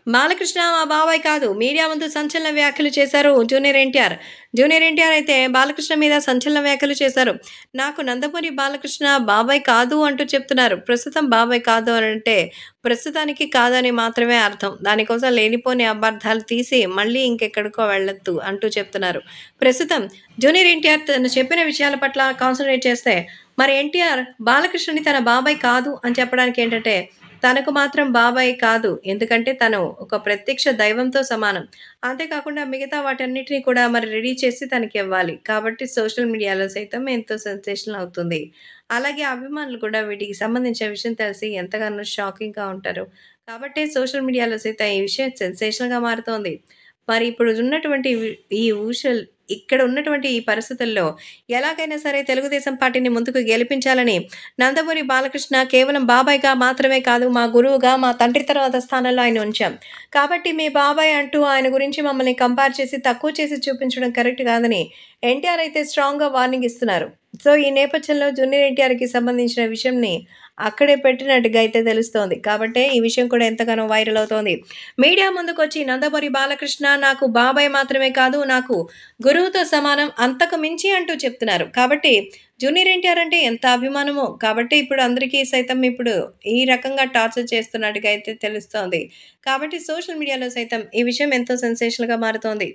బాలకృష్ణ మా బాబాయ్ కాదు. మీడియా ముందు సంచలన వ్యాఖ్యలు చేశారు జూనియర్ ఎన్టీఆర్. జూనియర్ ఎన్టీఆర్ అయితే బాలకృష్ణ మీద సంచలన వ్యాఖ్యలు చేశారు. నాకు నందమూరి బాలకృష్ణ బాబాయ్ కాదు అంటూ చెప్తున్నారు. ప్రస్తుతం బాబాయ్ కాదు అనంటే ప్రస్తుతానికి కాదని మాత్రమే అర్థం. దానికోసం లేనిపోని అపార్థాలు తీసి మళ్ళీ ఇంకెక్కడికో వెళ్ళొద్దు అంటూ చెప్తున్నారు. ప్రస్తుతం జూనియర్ ఎన్టీఆర్ తను చెప్పిన విషయాల పట్ల కాన్సంట్రేట్ చేస్తే మరి ఎన్టీఆర్ బాలకృష్ణని తన బాబాయ్ కాదు అని చెప్పడానికి ఏంటంటే తనకు మాత్రం బాబాయ్ కాదు. ఎందుకంటే తను ఒక ప్రత్యక్ష దైవంతో సమానం. అంతేకాకుండా మిగతా వాటన్నిటిని కూడా మరి రెడీ చేసి తనకివ్వాలి. కాబట్టి సోషల్ మీడియాలో సైతం ఎంతో సెన్సేషనల్ అవుతుంది. అలాగే అభిమానులు కూడా వీటికి సంబంధించిన విషయం తెలిసి ఎంతగానో షాకింగ్‌గా ఉంటారు. కాబట్టే సోషల్ మీడియాలో సైతం ఈ విషయం సెన్సేషనల్‌గా మారుతోంది. మరి ఇప్పుడు ఉన్నటువంటి ఈ ఇక్కడ ఉన్నటువంటి ఈ పరిస్థితుల్లో ఎలాగైనా సరే తెలుగుదేశం పార్టీని ముందుకు గెలిపించాలని నందమూరి బాలకృష్ణ కేవలం బాబాయ్‌గా మాత్రమే కాదు, మా గురువుగా, మా తండ్రి తర్వాత స్థానంలో ఆయన్ని ఉంచాం. కాబట్టి మీ బాబాయ్ అంటూ ఆయన గురించి మమ్మల్ని కంపేర్ చేసి, తక్కువ చేసి చూపించడం కరెక్ట్ కాదని ఎన్టీఆర్ అయితే స్ట్రాంగ్‌గా వార్నింగ్ ఇస్తున్నారు. సో, ఈ నేపథ్యంలో జూనియర్ ఎన్టీఆర్‌కి సంబంధించిన విషయంని అక్కడే పెట్టినట్టుగా అయితే తెలుస్తోంది. కాబట్టే ఈ విషయం కూడా ఎంతగానో వైరల్ అవుతోంది. మీడియా ముందుకొచ్చి నందమూరి బాలకృష్ణ నాకు బాబాయ్ మాత్రమే కాదు, నాకు గురువుతో సమానం, అంతకు మించి అంటూ చెప్తున్నారు. కాబట్టి జూనియర్ ఎన్టీఆర్ అంటే ఎంత అభిమానమో. కాబట్టి ఇప్పుడు అందరికీ సైతం ఇప్పుడు ఈ రకంగా టార్చర్ చేస్తున్నట్టుగా అయితే తెలుస్తోంది. కాబట్టి సోషల్ మీడియాలో సైతం ఈ విషయం ఎంతో సెన్సేషనల్‌గా మారుతోంది.